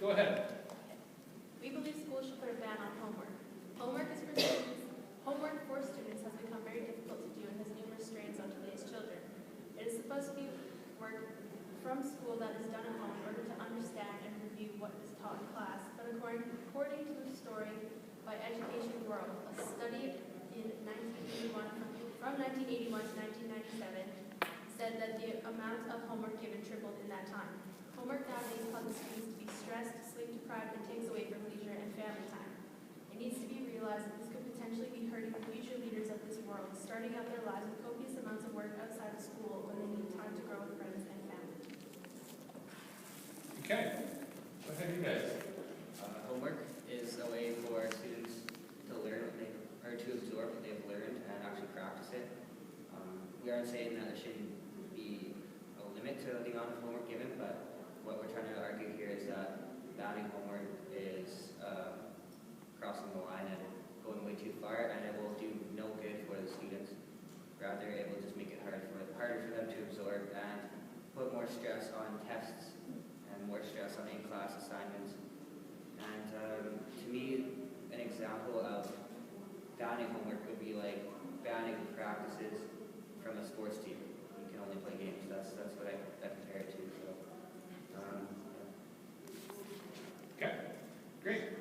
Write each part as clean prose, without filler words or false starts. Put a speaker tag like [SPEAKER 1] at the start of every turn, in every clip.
[SPEAKER 1] Go ahead.
[SPEAKER 2] We believe schools should put a ban on homework. Homework for students has become very difficult to do and has numerous strains on today's children. It is supposed to be work from school that is done at home in order to understand and review what is taught in class. But according to the story by Education World, a study in 1981 from 1981 to 1997 said that the amount of homework given tripled in that time. Homework nowadays causes students to be stressed, sleep deprived, and takes away from leisure and family time. It needs to be realized that this could potentially be hurting the future leaders of this world, starting out their lives with copious amounts of work outside of school when they need time to grow with friends and family.
[SPEAKER 1] Okay. Go ahead, you guys.
[SPEAKER 3] Homework is a way for students to learn what they, or to absorb what they've learned and actually practice it. We aren't saying that there shouldn't be a limit to the amount of homework given, but what we're trying to argue here is that banning homework is crossing the line and going way too far, and it will do no good for the students. Rather, it will just make it harder for them to absorb and put more stress on tests and more stress on in-class assignments. And to me, an example of banning homework would be like banning practices from a sports team. You can only play games. That's what I compare it to. So,
[SPEAKER 1] Okay, great.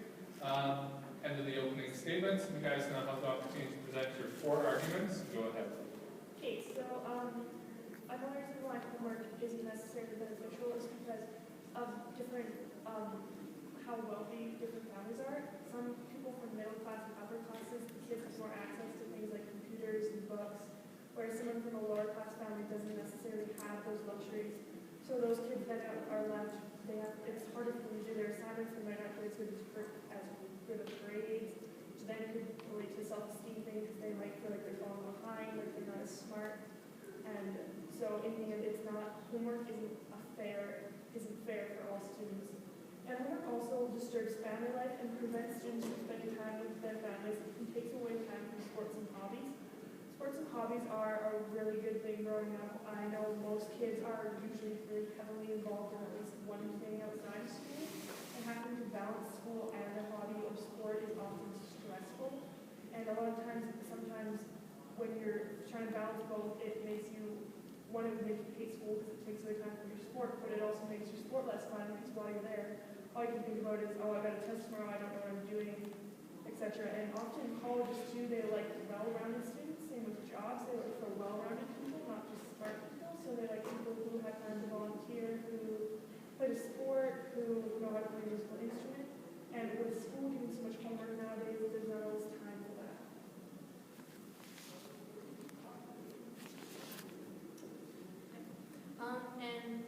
[SPEAKER 1] End of the opening statements. You guys now have the opportunity to present your 4 arguments. Go ahead.
[SPEAKER 4] Okay, so another reason why homework isn't necessarily beneficial is because of different, how wealthy different families are. Some people from middle class and upper classes, the kids have more access to things like computers and books, whereas someone from a lower class family doesn't necessarily have those luxuries. So those kids then are left, it's harder for them to do their assignments, they might not do as good of grades, which then could relate to self-esteem thing because they might feel like they're falling behind, like they're not as smart. And so in the end, homework isn't fair for all students. And homework also disturbs family life and prevents students from spending time with their families and takes away time from sports and hobbies. Sports and hobbies are a really good thing growing up. I know most kids are usually really heavily involved in at least one thing outside of school. And having to balance school and a hobby or sport is often stressful. And a lot of times, sometimes when you're trying to balance both, it makes you want to make you hate school because it takes away time from your sport, but it also makes your sport less fun because while you're there, all you can think about is, oh, I got a test tomorrow, I don't know what I'm doing, etc. And often colleges too, they like well-rounded students. Same with jobs, they look for well-rounded people, not just smart people. So they like people who have time to volunteer, who play a sport, who know how to play a musical instrument. And with school giving so much homework nowadays, there's not always time for that.
[SPEAKER 2] And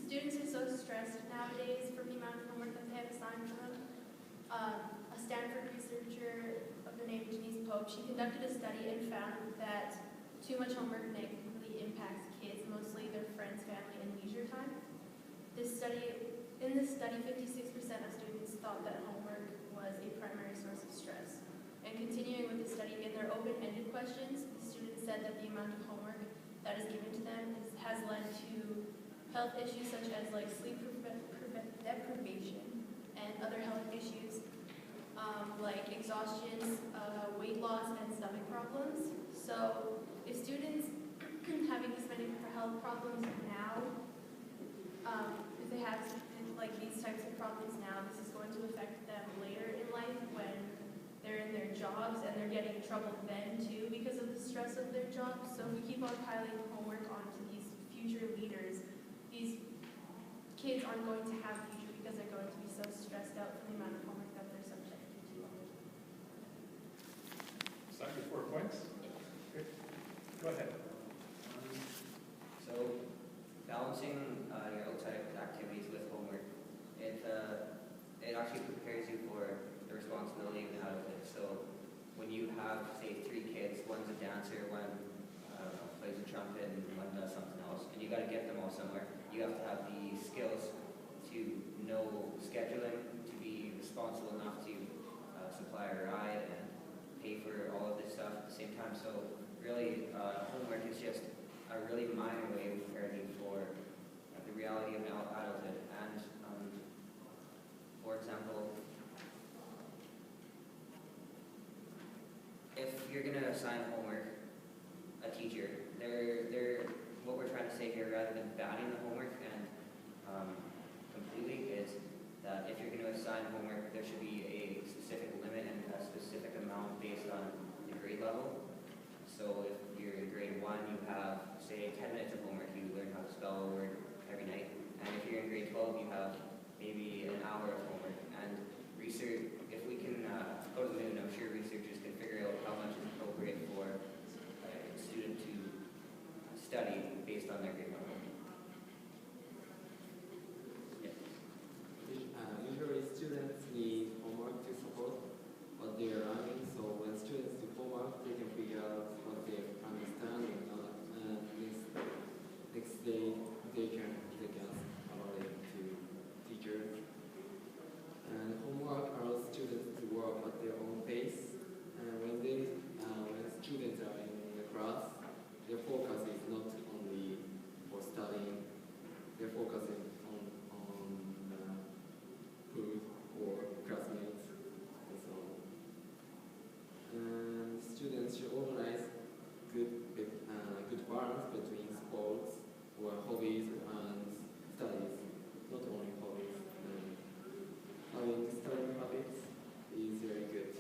[SPEAKER 2] students are so stressed nowadays from the amount of homework that they have assigned to them. A Stanford researcher of the name Denise Pope, she conducted a study and found that too much homework negatively impacts kids, mostly their friends, family, and leisure time. In this study, 56% of students thought that homework was a primary source of stress. And continuing with the study, in their open-ended questions, the students said that the amount of homework that is given to them has led to health issues such as like sleep deprivation and other health issues like exhaustion, weight loss, and stomach problems. So if students having these many health problems now, if they have like these types of problems now, this is going to affect them later in life when they're in their jobs and they're getting in trouble then too because of the stress of their jobs. So if we keep on piling homework onto these future leaders, these kids aren't going to have a future because they're going to be so stressed out from the amount of homework that they're subjected to.
[SPEAKER 1] Is that your 4 points? Okay. Go ahead.
[SPEAKER 3] So balancing your outside activities with homework, it actually prepares you for the responsibility of adulthood. So when you have, say, 3 kids, one's a dancer, one plays the trumpet, and one does something else, and you got to get them all somewhere. You have to have the skills to know scheduling, to be responsible enough to supply a ride and pay for all of this stuff at the same time. So really, homework is just a really minor way of preparing you for the reality of adulthood. And assign homework a teacher, what we're trying to say here, rather than banning the homework and completely, is that if you're going to assign homework, there should be a specific limit and a specific amount based on the grade level. So if you're in grade 1, you have, say, 10 minutes of homework, you learn how to spell a word every night. And if you're in grade 12, you have maybe an hour of homework. And research, if we can go to the moon, I'm sure researchers can figure out how much is appropriate for a student to study based on their grade level.
[SPEAKER 5] Usually students need homework to support what they are learning, so when students do homework, they can figure out what they understand or not, and next day they can ask about it to teachers. And homework allows students to work at their own pace, and when students are in the class, their focus is not only for studying, their focus is on food or classmates and so on. And students should organize good balance between sports or hobbies and studies, not only hobbies. And having study habits is very good.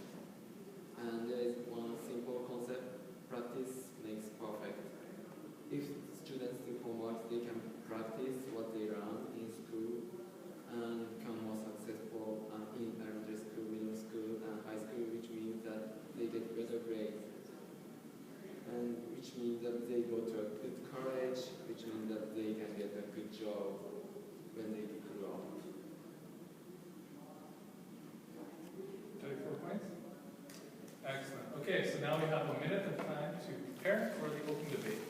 [SPEAKER 5] And there is one simple concept: practice makes perfect. If students do homework, they can practice what they learn in school and become more successful in elementary school, middle school, and high school, which means that they get better grades. And which means that they go to a good college, which means that they can get a good job when they grow up.
[SPEAKER 1] 34 points? Excellent. Okay, so now we have a minute of time to prepare for the open debate.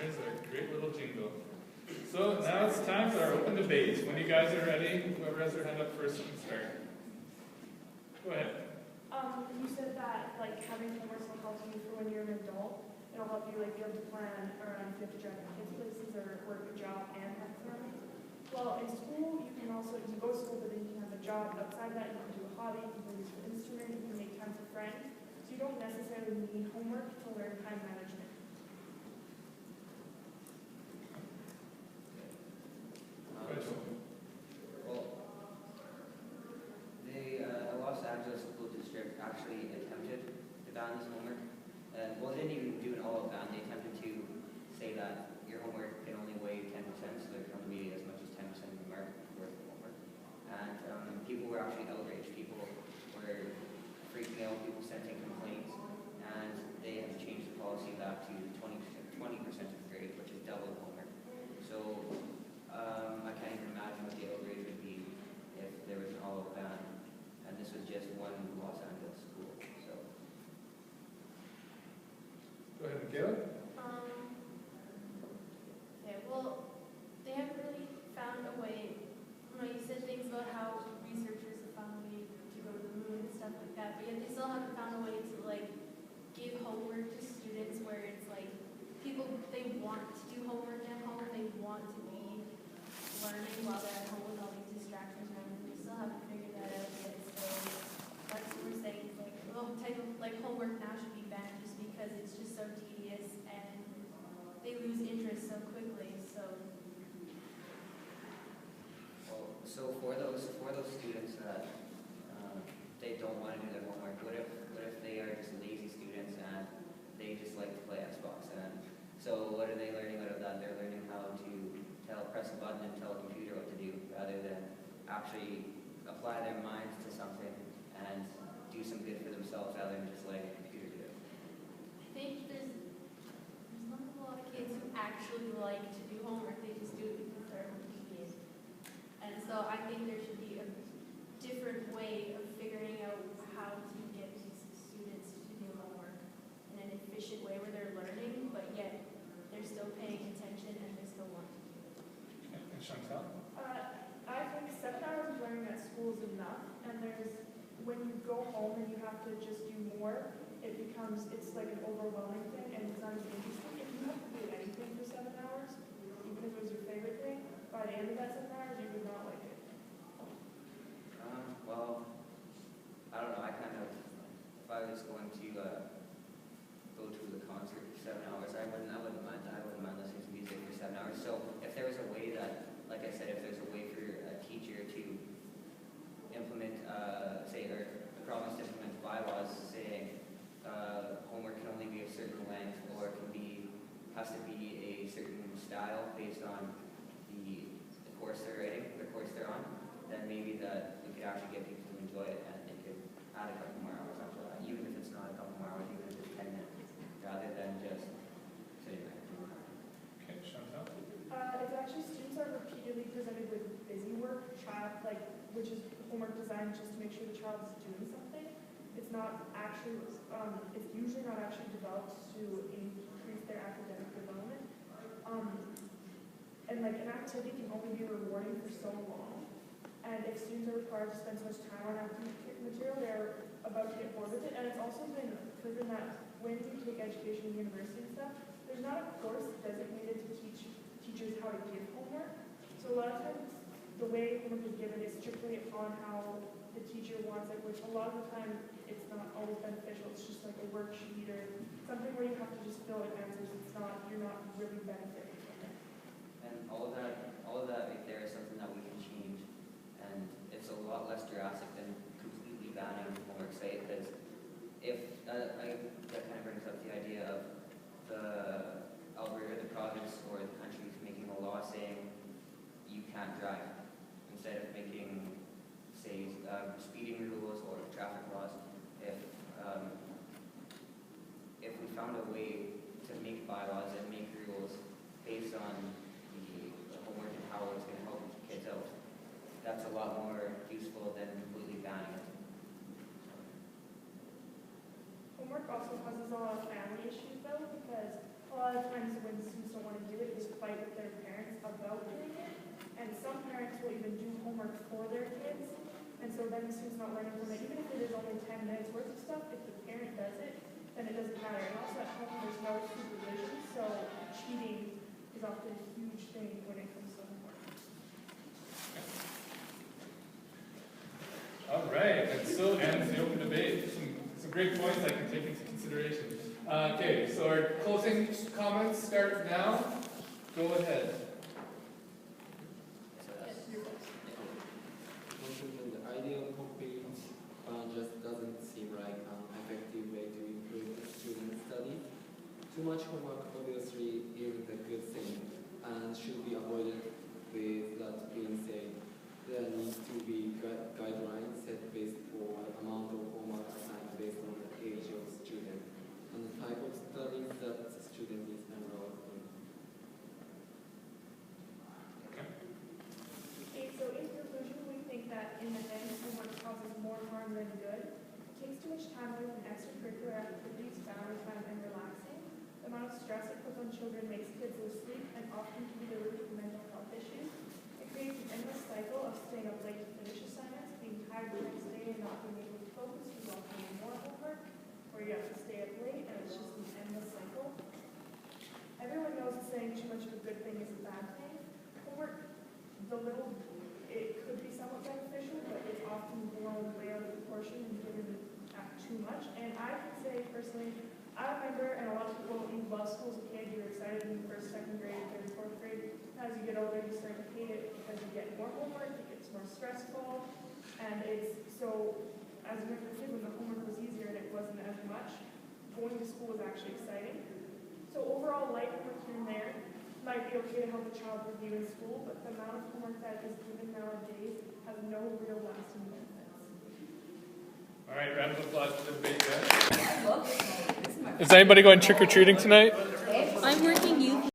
[SPEAKER 1] There's a great little jingle. So now it's time for our open debate. When you guys are ready, whoever has their hand up first can start. Go ahead.
[SPEAKER 4] You said that like having homework will help you for when you're an adult. It'll help you like be able to plan around if you have to drive to kids places or work a job and have fun. Well, in school you can also you go to school, but then you can have a job outside that. You can do a hobby, you can play an instrument, you can make time for friends. So you don't necessarily need homework to learn time management.
[SPEAKER 3] Well, the Los Angeles School District actually attempted to ban this homework. Well, they didn't even do an all-out ban. They attempted to say that your homework can only weigh 10%, so there can only be as much as 10% of the mark worth of homework. And people were actually outraged. People were freaking out. People sent in complaints, and they had to change the policy back to 20% of the grade, which is double the homework. So I can't even imagine what the outrage would be if there was an all-out ban, and this was just one Los Angeles school. So.
[SPEAKER 1] Go ahead, Caleb.
[SPEAKER 2] Okay, well, they haven't really found a way. You said things about how researchers have found a way to go to the moon and stuff like that, but yet they still haven't found a way to like give homework to students where it's like they want to do homework at home, they want to be learning while they're at home with all these distractions and everything. We still haven't figured that out yet. So that's what we're saying. It's like, type of like homework now should be banned just because it's just so tedious and they lose interest so quickly. So
[SPEAKER 3] So for those students that they don't want to do their homework? What if they are just lazy students and they just like to play Xbox? And so what are they learning out of that? They're learning how to press a button and tell a computer what to do, rather than actually apply their minds to something and do some good for themselves, rather than just letting a computer do it.
[SPEAKER 2] I think there's not a lot of kids who actually like to do homework. They just do it because they're obedient. And so I think there should be a different way of figuring out how to get these students to do homework in an efficient way where they're learning, but yet they're still paying attention and they still want to do it.
[SPEAKER 1] Okay, and Chantal?
[SPEAKER 4] I think 7 hours of learning at school is enough, and when you go home and you have to just do more, it's like an overwhelming thing, and it's not as interesting. If you have to do anything for 7 hours, even if it was your favorite thing, by the end of that 7 hours, you would not like it.
[SPEAKER 3] Well, I don't know. If I was going to go to the concert for 7 hours, I wouldn't mind. I wouldn't mind listening to music for 7 hours. So if there was a way that, like I said, if there's a way for a teacher to implement, or the province to implement bylaws saying homework can only be a certain length, or has to be a certain style based on the course they're writing, the course they're on, then maybe that we could actually get people to enjoy it, and they could add a couple more hours after that, even if it's not a couple more hours, even if it's 10 minutes, rather than just sitting there.
[SPEAKER 1] Okay, Chantal?
[SPEAKER 4] If actually students are repeatedly presented with busy work, which is homework designed just to make sure the child is doing something, it's usually not actually developed to increase their academic development. And like an activity can only be rewarding for so long. And if students are required to spend so much time on academic material, they're about to get bored with it. And it's also been proven that when you take education in university and stuff, there's not a course designated to teach teachers how to give homework. So a lot of times, the way homework is given is strictly on how the teacher wants it, which a lot of the time it's not always beneficial. It's just like a worksheet or something where you have to just fill in answers. You're not really benefiting from it.
[SPEAKER 3] And all of that right there is something that we can change, and it's a lot less drastic than completely banning homework, say, because if that kind of brings up the idea of the province or the country is making a law saying you can't drive, instead of making, say, speeding rules or traffic laws. If we found a way to make bylaws and make rules based on the homework and how it's going to help kids out, that's a lot more useful than completely banning it.
[SPEAKER 4] Homework also causes a lot of family issues though, because a lot of times when students don't want to do it, they fight with their parents about doing it. And some parents will even do homework for their kids. And so then the student's not learning from it. Even if it is only 10 minutes worth of stuff, if the parent does it, then it doesn't matter. And also at home there's no supervision, so cheating is often a huge thing when it comes to homework.
[SPEAKER 1] All right, that still ends the open debate. Some great points I can take into consideration. Okay, so our closing comments start now. Go ahead.
[SPEAKER 5] The ideal homepage just doesn't seem like an effective way to improve the student study. Too much homework obviously isn't a good thing and should be avoided. With that being said, there needs to be guidelines set based for amount of homework assigned based on the age of student and the type of studies that the student is enrolled in.
[SPEAKER 4] Okay, so in conclusion, we think that in the end, homework causes more harm than good. It takes too much time away from extracurricular activities, family time, and relaxing. The amount of stress it puts on children makes kids lose sleep and often can be the root of mental health issues. It creates an endless cycle of staying up late to finish assignments, being tired the next day and not being able to focus, resulting in more homework, where you have to stay up late, and it's just an endless cycle. Everyone knows that saying too much of a good thing is a bad thing. Homework, it could be somewhat beneficial, but it's often blown way out of proportion and given too much. And I can say personally, I remember, and a lot of people, you love school as a kid, you're excited in first, second grade, third, fourth grade. As you get older, you start to hate it because you get more homework, it gets more stressful, and it's so as a younger kid, when the homework was easier and it wasn't as much, going to school was actually exciting. So overall, light homework here and there might be okay to help a child review in school, but the amount of homework that is given nowadays has no real lasting benefits.
[SPEAKER 1] All right, round of applause for the debate, guys.
[SPEAKER 6] I love this moment. This is my
[SPEAKER 1] Is anybody going trick-or-treating tonight?